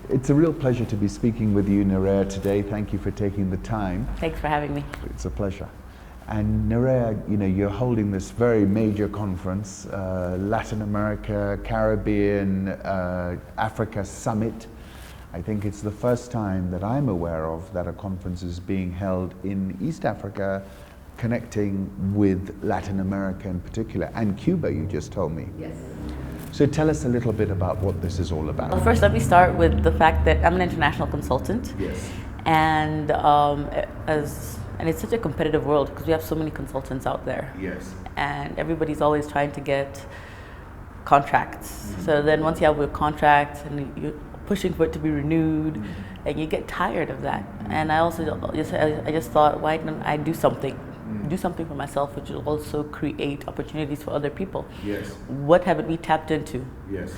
It's a real pleasure to be speaking with you, Nerea, today. Thank you for taking the time. Thanks for having me. It's a pleasure. And Nerea, you're holding this very major conference, Latin America, Caribbean, Africa Summit. I think it's the first time that I'm aware of that a conference is being held in East Africa, connecting with Latin America in particular, and Cuba, you just told me. Yes. So tell us a little bit about what this is all about. Well, first, let me start with the fact that I'm an international consultant. Yes. And it's such a competitive world because we have so many consultants out there. Yes. And everybody's always trying to get contracts. Mm-hmm. So then once you have a contract and you're pushing for it to be renewed, mm-hmm. and you get tired of that. Mm-hmm. And I just thought, why don't I do something? Do something for myself, which will also create opportunities for other people. Yes. What haven't we tapped into? Yes.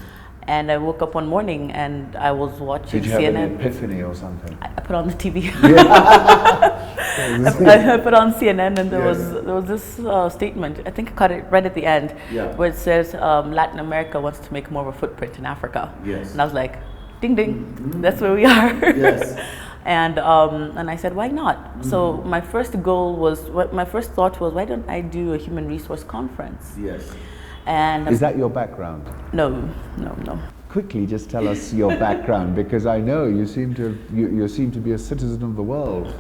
And I woke up one morning and I was watching CNN. Did you have an epiphany or something? I put on the TV. Yeah. I put on CNN and there was this statement. I think I caught it right at the end, where it says Latin America wants to make more of a footprint in Africa. Yes. And I was like, ding ding, that's where we are. Yes. And I said, why not? Mm-hmm. So my first thought was, why don't I do a human resource conference? Yes. And is that your background? No. Quickly, just tell us your background, because I know you seem to be a citizen of the world.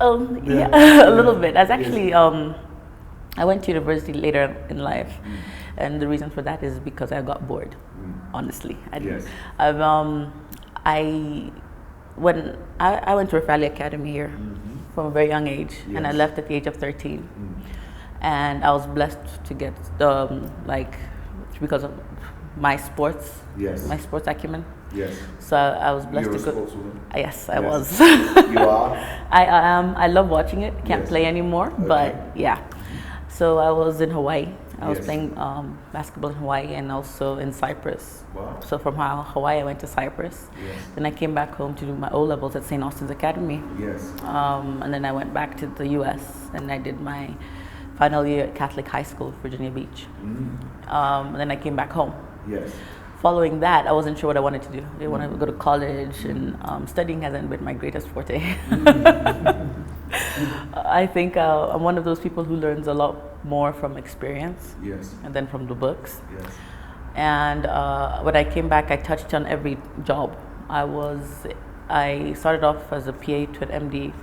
Yeah, a little bit. I was actually I went to university later in life, and the reason for that is because I got bored. Honestly, I did. Yes. When I went to a Raleigh Academy here from a very young age, and I left at the age of 13. And I was blessed to get because of my sports, my sports acumen. Yes. So I was blessed You're to go. A sportswoman? Yes, I was. You are? I am. I love watching it. Can't play anymore, okay. But yeah. So I was in Hawaii. I was playing basketball in Hawaii and also in Cyprus. Wow. So from Hawaii, I went to Cyprus. Yes. Then I came back home to do my O-levels at St. Austin's Academy. Yes. And then I went back to the U.S. and I did my final year at Catholic High School, Virginia Beach. And then I came back home. Yes. Following that, I wasn't sure what I wanted to do. I didn't want to go to college, and studying hasn't been my greatest forte. I think I'm one of those people who learns a lot more from experience, and then from the books. Yes. And when I came back, I touched on every job. I started off as a PA to an MD.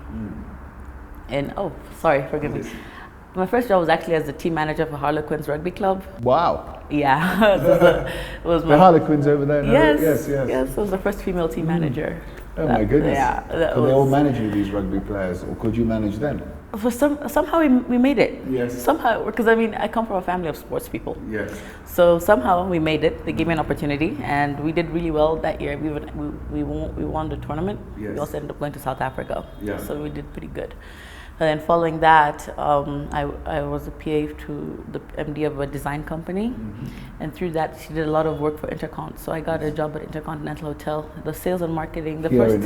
And forgive me. My first job was actually as the team manager for Harlequins Rugby Club. Wow. Yeah. it was the Harlequins over there? Yes. It was the first female team manager. Oh my goodness. Yeah. Could they all manage you, these rugby players, or could you manage them? Somehow we made it. Yes. Somehow, because I come from a family of sports people. Yes. So somehow we made it. They gave me an opportunity, and we did really well that year. We won the tournament. Yes. We also ended up going to South Africa. Yeah. So we did pretty good. And then following that, I was a PA to the MD of a design company, and through that, she did a lot of work for Intercont. So I got a job at Intercontinental Hotel, the sales and marketing, the first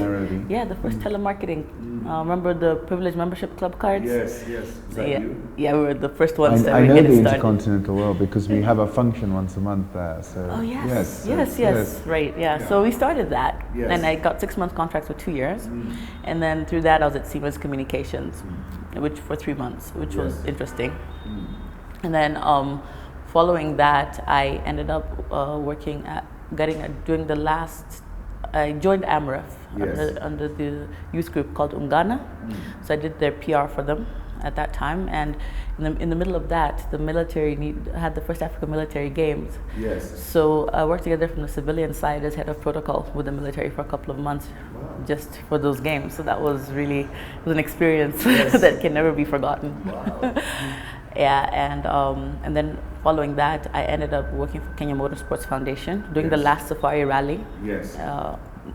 telemarketing. Remember the privileged membership club cards? Yes. Is that you? Yeah, we were the first ones that I were know getting the started. Intercontinental well because we have a function once a month there. So. Oh yes. Right. Yeah. So we started that, and I got 6 month contracts for 2 years, and then through that I was at Siemens Communications. Which for 3 months, which was interesting. And then following that, I ended up I joined AMREF under the youth group called Ungana. So I did their PR for them at that time, and in the middle of that, the military had the first African military games. Yes. So I worked together from the civilian side as head of protocol with the military for a couple of months, just for those games. So that was an experience that can never be forgotten. Wow. And then following that, I ended up working for Kenya Motorsports Foundation, doing the last Safari Rally. Yes.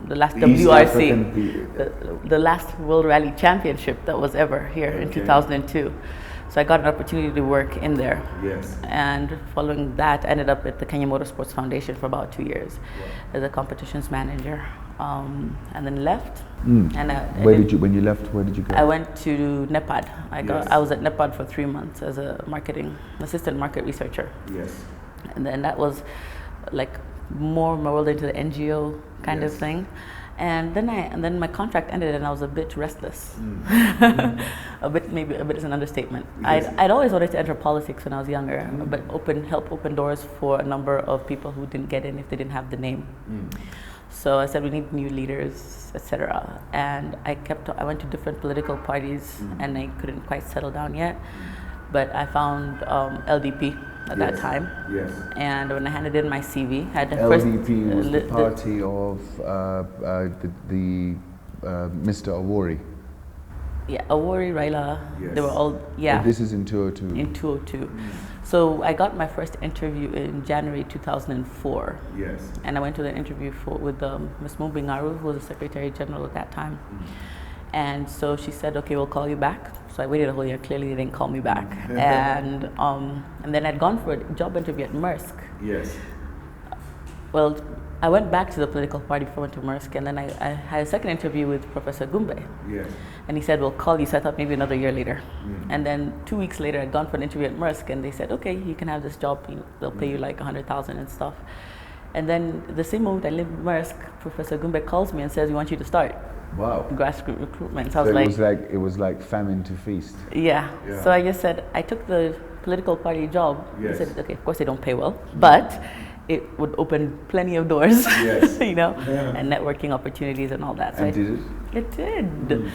The last WRC, the last World Rally Championship that was ever here in 2002. So I got an opportunity to work in there. Yes. And following that, I ended up at the Kenya Motorsports Foundation for about 2 years as a competitions manager, and then left. And when you left, where did you go? I went to NEPAD. I was at NEPAD for 3 months as a assistant market researcher. Yes. And then that was like more rolled into the NGO kind of thing. And then my contract ended, and I was a bit restless. Maybe a bit is an understatement. Yes. I'd always wanted to enter politics when I was younger, but help open doors for a number of people who didn't get in if they didn't have the name. So I said we need new leaders, etc. And I went to different political parties, and I couldn't quite settle down yet. But I found LDP at that time. Yes. And when I handed in my CV, I had the LDP was the party of Mr. Awori. Yeah, Awori, Raila, they were all, But this is in 2002. In 2002. So I got my first interview in January 2004. Yes. And I went to the interview with Ms. Mubingaru, who was the Secretary General at that time. And so she said, okay, we'll call you back. So I waited a whole year. Clearly, they didn't call me back. And then I'd gone for a job interview at Maersk. Yes. Well, I went back to the political party before I went to Maersk, and then I had a second interview with Professor Gumbe. Yes. And he said, we'll call you. So I thought maybe another year later. And then 2 weeks later, I'd gone for an interview at Maersk, and they said, okay, you can have this job. They'll pay you like 100,000 and stuff. And then the same moment I leave Maersk, Professor Gumbe calls me and says, we want you to start. Wow. Grassroots recruitment. So it was like famine to feast. Yeah. So I just said, I took the political party job. Yes. He said, okay, of course they don't pay well, but it would open plenty of doors, yes. And networking opportunities and all that. So and did it? It did.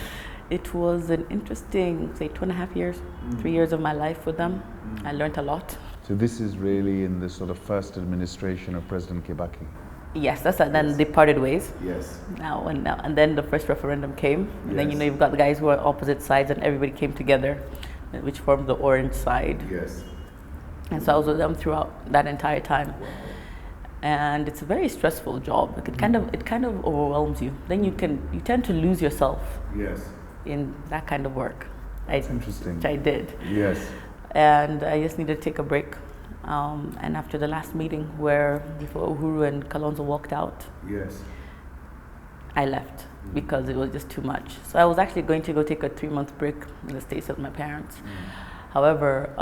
It was an interesting, say, 2.5 years, 3 years of my life with them. I learned a lot. So this is really in the sort of first administration of President Kibaki? Yes, that's it. Then they parted ways. Yes. And then the first referendum came. And then you've got the guys who are opposite sides, and everybody came together, which formed the orange side. Yes. And so I was with them throughout that entire time. Wow. And it's a very stressful job. It kind of overwhelms you. Then you tend to lose yourself. Yes. In that kind of work. That's interesting. Which I did. Yes. And I just needed to take a break. And after the last meeting before Uhuru and Kalonzo walked out, yes, I left because it was just too much. So I was actually going to go take a 3-month break in the States with my parents. However,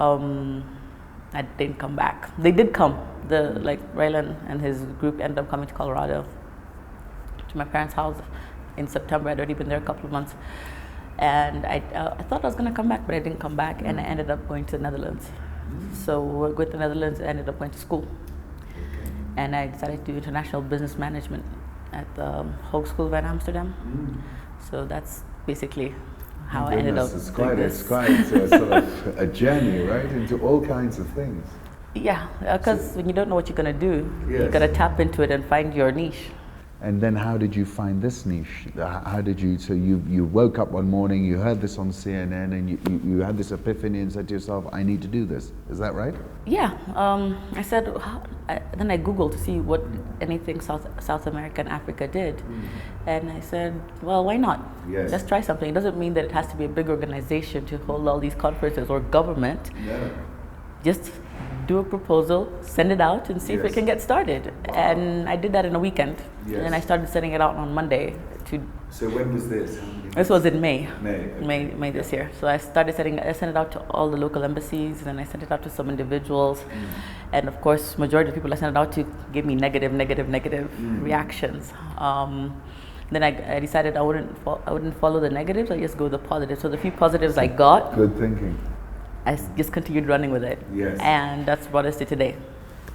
I didn't come back. They did come. Raylan and his group ended up coming to Colorado, to my parents' house in September. I'd already been there a couple of months. And I thought I was going to come back, but I didn't come back, and I ended up going to the Netherlands. So with the Netherlands, I ended up going to school. And I decided to do international business management at the Hogeschool van Amsterdam. So that's basically how I ended up doing this. It's quite a sort of a journey, right, into all kinds of things. Yeah, because when you don't know what you're going to do, you got to tap into it and find your niche. And then how did you find this niche? How did you, so you woke up one morning, you heard this on CNN, and you had this epiphany and said to yourself, I need to do this. Is that right? Yeah. I said, then I Googled to see what anything South America and Africa did. And I said, well, why not? Yes. Let's try something. It doesn't mean that it has to be a big organization to hold all these conferences or government. Yeah. Just do a proposal, send it out, and see if it can get started. Wow. And I did that in a weekend. Yes. And then I started sending it out on Monday. So when was this? This was in May. May This year. So I sent it out to all the local embassies, and then I sent it out to some individuals. And of course, majority of the people I sent it out to gave me negative reactions. Then I decided I wouldn't follow the negatives. I just go the positives. So the few positives I got. Good thinking. I just continued running with it. Yes. And that's brought us to today.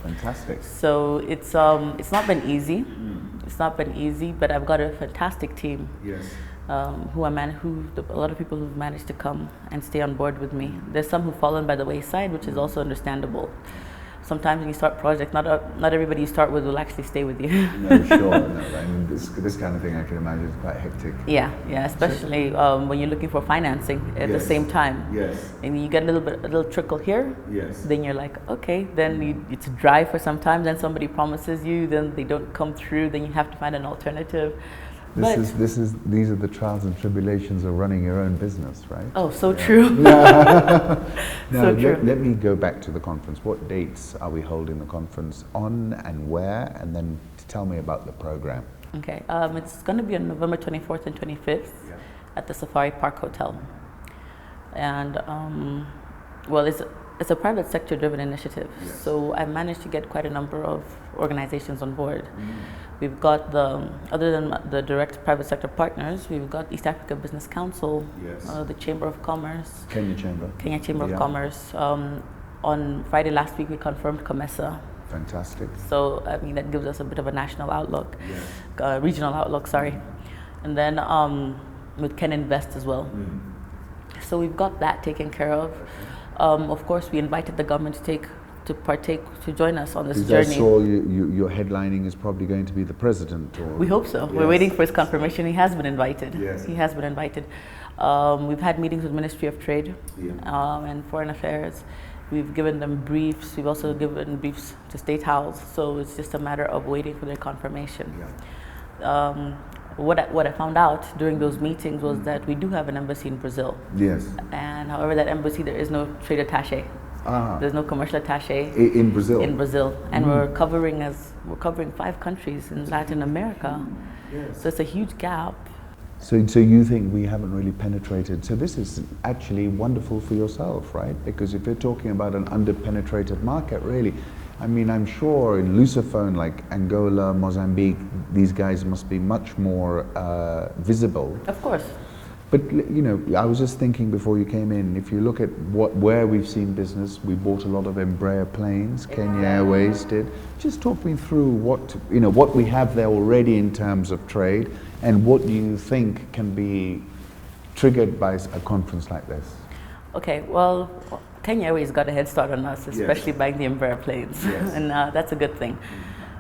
Fantastic. So it's not been easy. It's not been easy, but I've got a fantastic team. Yes. A lot of people who've managed to come and stay on board with me. There's some who've fallen by the wayside, which is also understandable. Sometimes when you start projects, not everybody you start with will actually stay with you. No, sure. No, I mean, this kind of thing I can imagine is quite hectic. Yeah, especially when you're looking for financing at the same time. Yes. And you get a little trickle here. Yes. Then you're like, okay. Then it's dry for some time. Then somebody promises you. Then they don't come through. Then you have to find an alternative. These are the trials and tribulations of running your own business, right? Oh, so true. Now, so true. Let me go back to the conference. What dates are we holding the conference on and where? And then tell me about the program. Okay. It's going to be on November 24th and 25th at the Safari Park Hotel. And, it's It's a private sector driven initiative. Yes. So I managed to get quite a number of organizations on board. We've got other than the direct private sector partners, we've got East Africa Business Council, Yes. The Chamber of Commerce, Kenya Chamber of Commerce. On Friday last week, we confirmed COMESA. Fantastic. So, I mean, that gives us a bit of a national outlook, Yes. regional outlook, sorry. And then with Ken Invest as well. So we've got that taken care of. Of course, we invited the government to join us on this journey. I saw your headlining is probably going to be the president. Or we hope so. Yes. We're waiting for his confirmation. He has been invited. Yes. He has been invited. We've had meetings with Ministry of Trade and Foreign Affairs. We've given them briefs. We've also given briefs to State House. So it's just a matter of waiting for their confirmation. Yeah. What I found out during those meetings was that we do have an embassy in Brazil. Yes. And however, that embassy, there is no trade attaché. There's no commercial attaché in Brazil. In Brazil, and we're covering 5 countries in Latin America. Yes. So it's a huge gap. So you think we haven't really penetrated? So this is actually wonderful for yourself, right? Because if you're talking about an under-penetrated market, really, I mean, I'm sure in Lusophone like Angola, Mozambique, these guys must be much more visible. Of course. But you know, I was just thinking before you came in, if you look at where we've seen business, we bought a lot of Embraer planes, Kenya Airways did. Just talk me through what we have there already in terms of trade, and what you think can be triggered by a conference like this. Okay, well, Kenya Airways got a head start on us, especially buying the Embraer planes, and that's a good thing.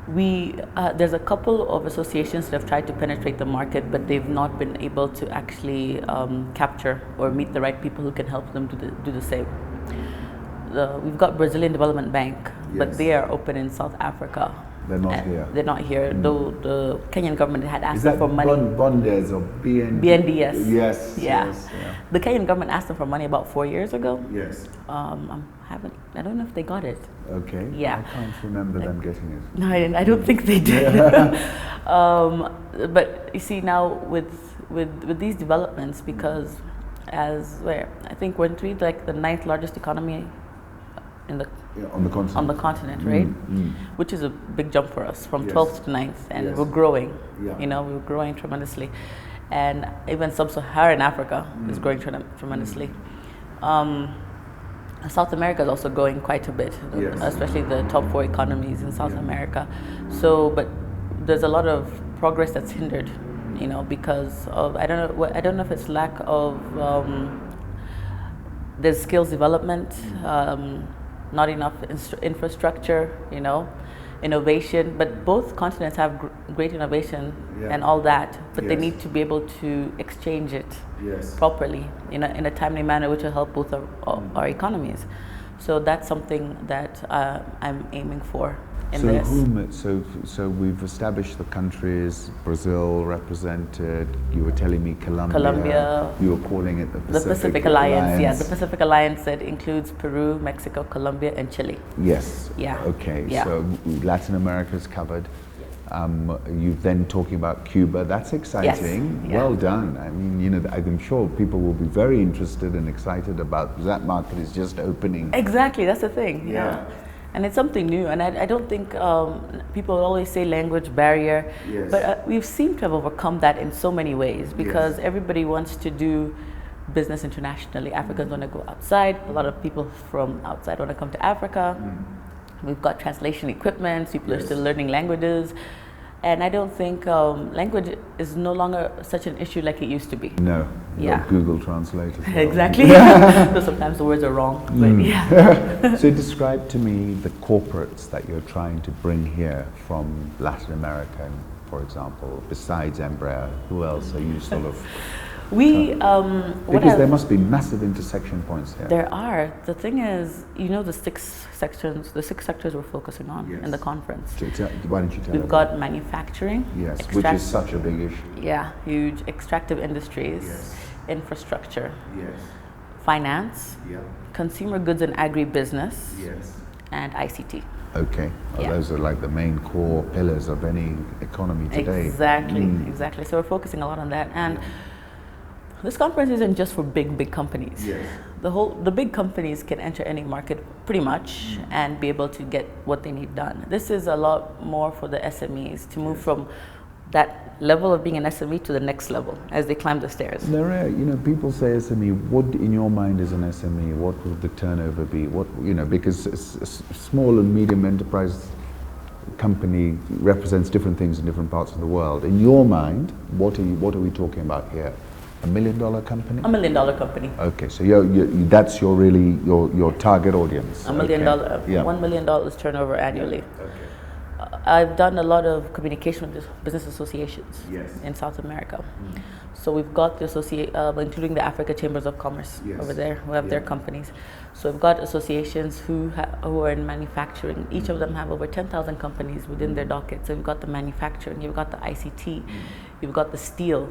There's a couple of associations that have tried to penetrate the market, but they've not been able to actually capture or meet the right people who can help them do the same. We've got Brazilian Development Bank, but they are open in South Africa. They're not here. They're not here, though the Kenyan government had asked them for money. Bondes or BND, yes. Yes. Yeah. Yes, yeah. The Kenyan government asked them for money about 4 years ago. Yes. I don't know if they got it. Okay. Yeah. I can't remember them getting it. No, I don't think they did. But you see now with these developments, because I think we're like the 9th largest economy on the continent, right? Which is a big jump for us from 12th to 9th, and we're growing. Yeah. We're growing tremendously, and even sub-Saharan Africa is growing tremendously. South America is also growing quite a bit, especially the top 4 economies in South America. So, but there's a lot of progress that's hindered, because of I don't know if it's lack of there's skills development, not enough infrastructure, innovation. But both continents have great innovation and all that, but they need to be able to exchange it properly in a timely manner, which will help both our economies. So that's something that I'm aiming for in this. So we've established the countries. Brazil represented. You were telling me Colombia. You were calling it the Pacific Alliance. Yeah, the Pacific Alliance that includes Peru, Mexico, Colombia, and Chile. Yes. Yeah. Okay. Yeah. So Latin America is covered. You're then talking about Cuba. That's exciting. Yes. Yeah. Well done. I mean, I'm sure people will be very interested and excited about that market is just opening. Exactly. That's the thing. Yeah. And it's something new. And I don't think people always say language barrier, but we've seemed to have overcome that in so many ways, because everybody wants to do business internationally. Africans want to go outside. A lot of people from outside want to come to Africa. We've got translation equipment. People are still learning languages. And I don't think language is no longer such an issue like it used to be. No. Yeah. Google Translate as well. Exactly. So sometimes the words are wrong. But So describe to me the corporates that you're trying to bring here from Latin America, for example, besides Embraer. Who else are you sort of... Because there must be massive intersection points here. There are. The thing is, the 6 sectors we're focusing on in the conference. Why don't you tell We've got manufacturing. Yes, which is such a big issue. Yeah, huge. Extractive industries, infrastructure, finance, consumer goods and agribusiness, and ICT. Okay, those are like the main core pillars of any economy today. Exactly. So we're focusing a lot on that. And This conference isn't just for big companies. Yes. The big companies can enter any market pretty much and be able to get what they need done. This is a lot more for the SMEs to move from that level of being an SME to the next level as they climb the stairs. Nerea, people say SME. What in your mind is an SME? What would the turnover be? What because a small and medium enterprise company represents different things in different parts of the world. In your mind, what are we talking about here? $1 million company? $1 million company. Okay, so that's your target audience. $1 million, $1 million turnover annually. Okay. I've done a lot of communication with business associations in South America. So we've got the including the Africa Chambers of Commerce over there, who have their companies. So we've got associations who are in manufacturing. Each of them have over 10,000 companies within their docket. So you've got the manufacturing, you've got the ICT, you've got the steel.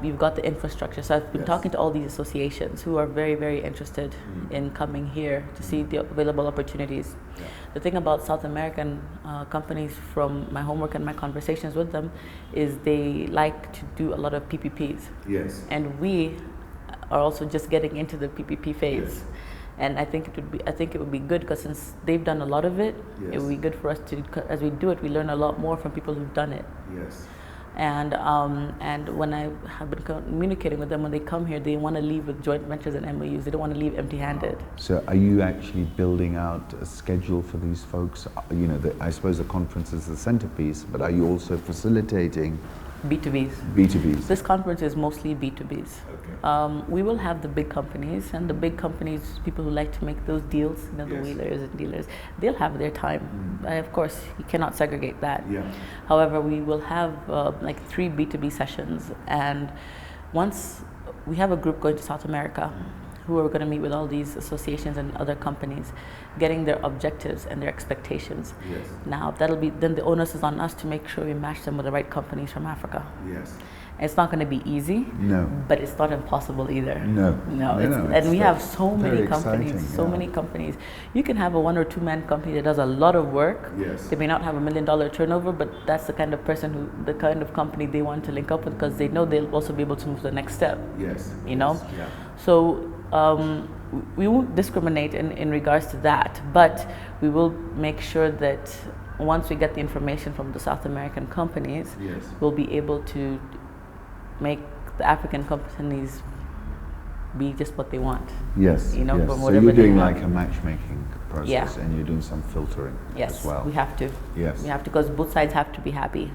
You've got the infrastructure. So I've been talking to all these associations who are very, very interested in coming here to see the available opportunities. The thing about South American companies, from my homework and my conversations with them, is they like to do a lot of PPPs. And we are also just getting into the PPP phase. And I think it would be good, because since they've done a lot of it, it would be good for us to, as we do it, we learn a lot more from people who've done it. And when I have been communicating with them, when they come here, they want to leave with joint ventures and MOUs. They don't want to leave empty-handed. So are you actually building out a schedule for these folks? I suppose the conference is the centerpiece, but are you also facilitating B2Bs? This conference is mostly B2Bs. We will have the big companies, and the big companies, people who like to make those deals, the wheelers and dealers, they'll have their time. Of course, you cannot segregate that. However, we will have like 3 B2B sessions, and once we have a group going to South America, who are going to meet with all these associations and other companies, getting their objectives and their expectations. Now then the onus is on us to make sure we match them with the right companies from Africa. It's not going to be easy, but it's not impossible either. And we have so many companies, many companies. You can have a 1 or 2 man company that does a lot of work. They may not have $1 million turnover, but that's the kind of the kind of company they want to link up with, because they know they'll also be able to move to the next step. So we won't discriminate in regards to that, but we will make sure that once we get the information from the South American companies, we'll be able to make the African companies be just what they want. So you're doing like a matchmaking process, and you're doing some filtering as well. We have to. We have to, because both sides have to be happy.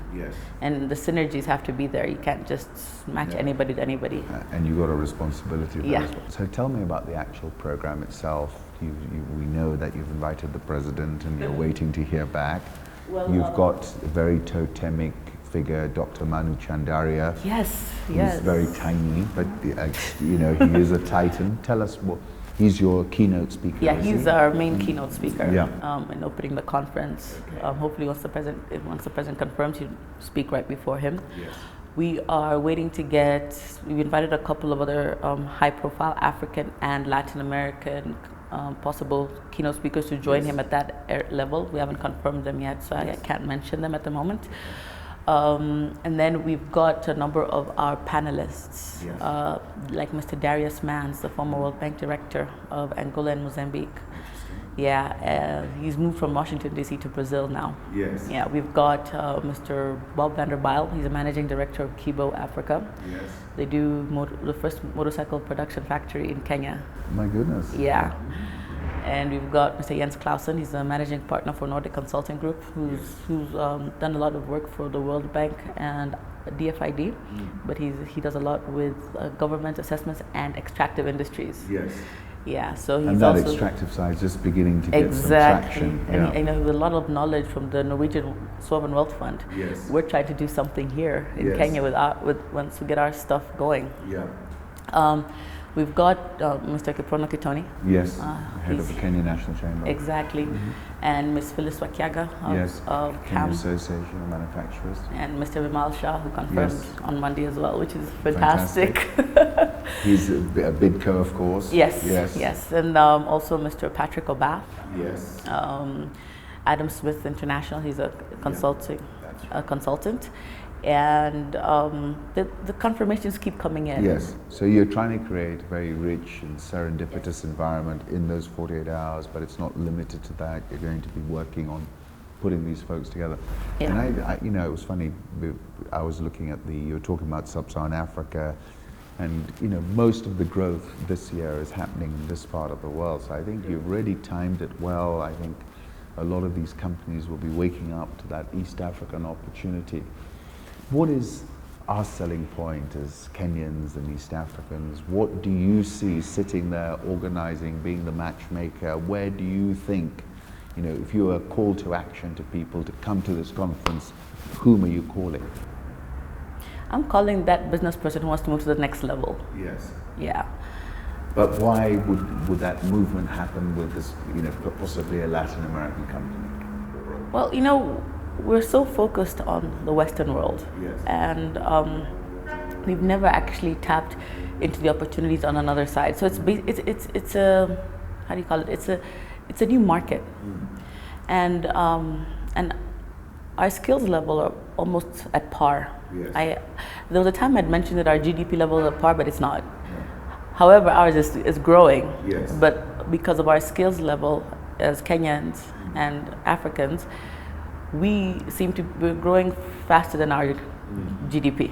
And the synergies have to be there. You can't just match anybody to anybody. And you've got a responsibility there as well. So tell me about the actual program itself. We know that you've invited the president, and you're waiting to hear back. You've got a very totemic figure, Dr. Manu Chandaria. He's very tiny, but he is a titan. Tell us what. He's your keynote speaker. He's our main keynote speaker in opening the conference. Hopefully, once the president confirms, you speak right before him. We are waiting to we've invited a couple of other high-profile African and Latin American possible keynote speakers to join him at that level. We haven't confirmed them yet, so I can't mention them at the moment. And then we've got a number of our panelists, like Mr. Darius Mans, the former World Bank director of Angola and Mozambique. He's moved from Washington, D.C. to Brazil now. We've got Mr. Bob Vanderbijl. He's a managing director of Kibo Africa. They do the first motorcycle production factory in Kenya. My goodness. And we've got Mr. Jens Clausen. He's a managing partner for Nordic Consulting Group, who's done a lot of work for the World Bank and DFID, but he does a lot with government assessments and extractive industries. So he's also extractive side is just beginning to get some traction. And with a lot of knowledge from the Norwegian Sovereign Wealth Fund. We're trying to do something here in Kenya once we get our stuff going. We've got Mr. Kiprono Kitoni. Head of the Kenya National Chamber. And Ms. Phyllis Wakiaga of Kenya Association of Manufacturers. And Mr. Vimal Shah, who confirmed on Monday as well, which is fantastic. He's a BIDCO, of course. And also Mr. Patrick Obath. Adam Smith International, he's a consultant. and the confirmations keep coming in. Yes, so you're trying to create a very rich and serendipitous environment in those 48 hours, but it's not limited to that. You're going to be working on putting these folks together. Yeah. And I you know, it was funny, I was looking at you were talking about Sub-Saharan Africa, and you know, most of the growth this year is happening in this part of the world. So I think you've really timed it well. I think a lot of these companies will be waking up to that East African opportunity. What is our selling point as Kenyans and East Africans? What do you see sitting there organizing, being the matchmaker? Where do you think, you know, if you were a call to action to people to come to this conference, whom are you calling? I'm calling that business person who wants to move to the next level. Yes. Yeah. But why would that movement happen with this, you know, possibly a Latin American company? Well, you know, we're so focused on the Western world, yes. And we've never actually tapped into the opportunities on another side. So it's a, how do you call it? It's a new market, and our skills level are almost at par. Yes. There was a time I'd mentioned that our GDP level is at par, but it's not. However, ours is growing. Yes. But because of our skills level as Kenyans and Africans, we seem to be growing faster than our GDP.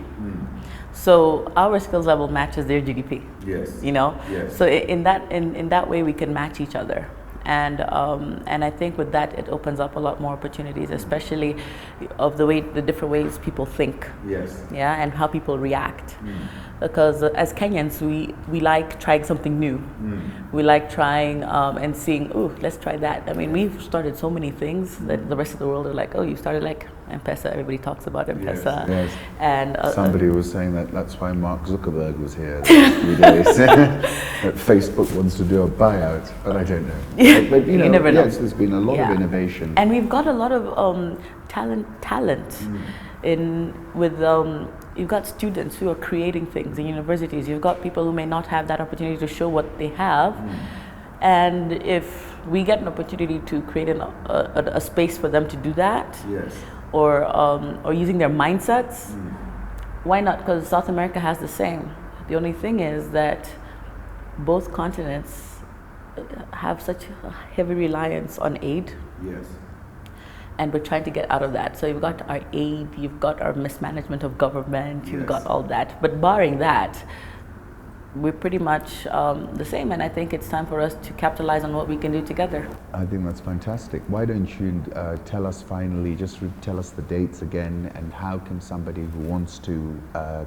So our skills level matches their GDP. Yes. You know. Yes. So in that way, we can match each other. And I think with that, it opens up a lot more opportunities, especially of the different ways people think. Yes. Yeah, and how people react. Because as Kenyans, we like trying something new. We like trying and seeing, oh, let's try that. I mean, we've started so many things that the rest of the world are like, oh, you started like M-Pesa. Everybody talks about M-Pesa. Yes. And somebody was saying that's why Mark Zuckerberg was here the last few days. That Facebook wants to do a buyout, but I don't know. But you know, never know. Yes, there's been a lot of innovation. And we've got a lot of talent you've got students who are creating things in universities. You've got people who may not have that opportunity to show what they have. And if we get an opportunity to create a space for them to do that, yes. or using their mindsets, why not? Because South America has the same. The only thing is that both continents have such a heavy reliance on aid. Yes. And we're trying to get out of that. So you've got our aid, you've got our mismanagement of government, you've got all that. But barring that, we're pretty much the same. And I think it's time for us to capitalize on what we can do together. I think that's fantastic. Why don't you tell us finally, just tell us the dates again, and how can somebody who wants to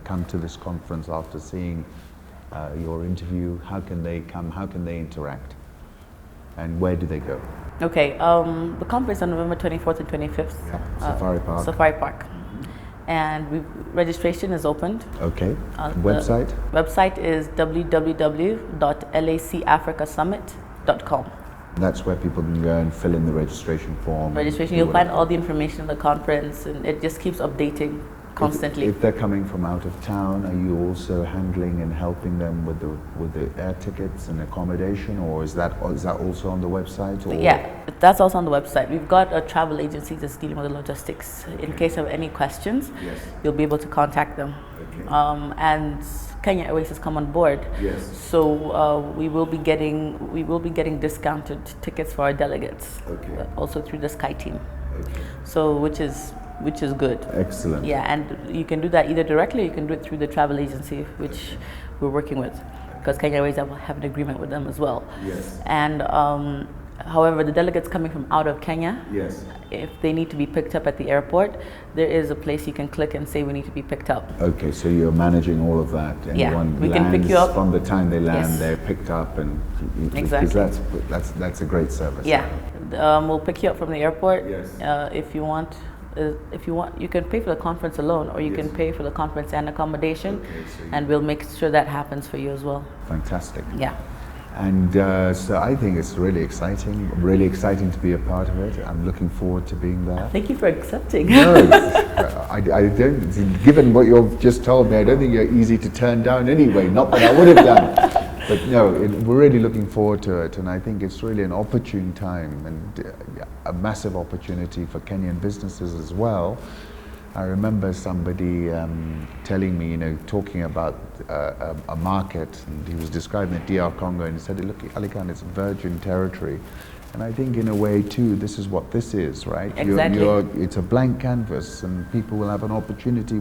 come to this conference after seeing your interview, how can they come, how can they interact? And where do they go? Okay, the conference on November 24th and 25th. Safari Park. Safari Park. And registration is opened. Okay. Website? The website is www.lacafricasummit.com. That's where people can go and fill in the registration form. You'll find all the information on the conference, and it just keeps updating constantly. If they're coming from out of town, are you also handling and helping them with the air tickets and accommodation, or is that also on the website? Or? Yeah, that's also on the website. We've got a travel agency that's dealing with the logistics. Okay. In case of any questions, yes. You'll be able to contact them. Okay. And Kenya Airways has come on board. Yes. So we will be getting discounted tickets for our delegates. Okay. Also through the Sky team. Okay. So which is good. Excellent. Yeah, and you can do that either directly or you can do it through the travel agency, which we're working with, because Kenya Airways have an agreement with them as well. Yes. And however, the delegates coming from out of Kenya, yes. If they need to be picked up at the airport, there is a place you can click and say we need to be picked up. Okay, so you're managing all of that. Anyone we can pick you up from the time they land. Yes. They're picked up, and exactly. Because that's a great service. Yeah, we'll pick you up from the airport. Yes. If you want, you can pay for the conference alone, or you can pay for the conference and accommodation, and we'll make sure that happens for you as well. Fantastic. Yeah. And so I think it's really exciting to be a part of it. I'm looking forward to being there. Thank you for accepting. No, I don't, given what you've just told me, I don't think you're easy to turn down anyway, not that I would have done. But no, we're really looking forward to it, and I think it's really an opportune time and a massive opportunity for Kenyan businesses as well. I remember somebody telling me, talking about a market, and he was describing the DR Congo, and he said, look, Alicante, it's virgin territory. And I think in a way too, this is what this is, right? Exactly. It's a blank canvas, and people will have an opportunity,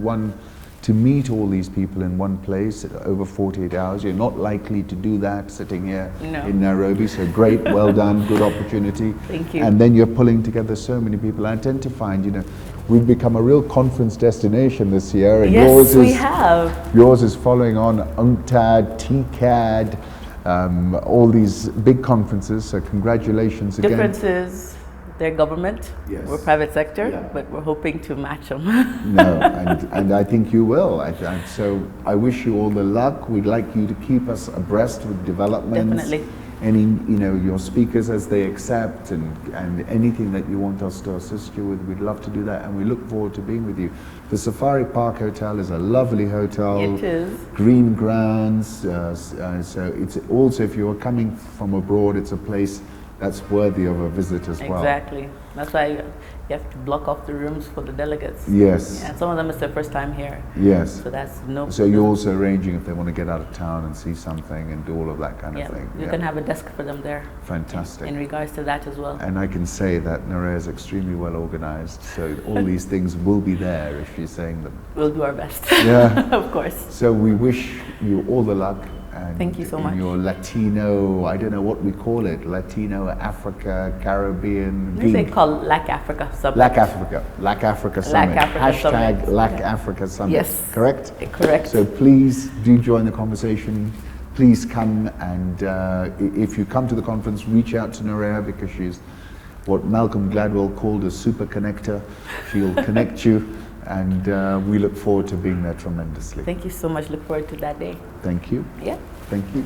to meet all these people in one place over 48 hours. You're not likely to do that sitting here in Nairobi, so great, well done, good opportunity. Thank you. And then you're pulling together so many people. I tend to find, we've become a real conference destination this year. And yes, we have. Yours is following on UNCTAD, TCAD, all these big conferences, so congratulations again. Differences, they're government, we're private sector, but we're hoping to match them. No, and I think you will. So I wish you all the luck. We'd like you to keep us abreast with developments. Definitely. Any, your speakers as they accept, and anything that you want us to assist you with, we'd love to do that, and we look forward to being with you. The Safari Park Hotel is a lovely hotel. It is. Green grounds, so it's also, if you're coming from abroad, it's a place that's worthy of a visit as well. Exactly. That's why you have to block off the rooms for the delegates. Yes. Yeah, some of them it's their first time here. Yes. So that's no. So you're also arranging if they want to get out of town and see something and do all of that kind of thing. You can have a desk for them there. Fantastic. In regards to that as well. And I can say that Nerea is extremely well organized, so all these things will be there if you're saying them. We'll do our best. Yeah. Of course. So we wish you all the luck. And thank you so much. In your Latino, I don't know what we call it, Latino, Africa, Caribbean. They call LAC Africa Summit. LAC Africa Summit. LAC Africa Hashtag Summit. LAC Africa Summit. Yes. Correct? Correct. So please do join the conversation. Please come, and if you come to the conference, reach out to Nerea, because she's what Malcolm Gladwell called a super connector. She'll connect you. And we look forward to being there tremendously. Thank you so much. Look forward to that day. Thank you. Yeah. Thank you.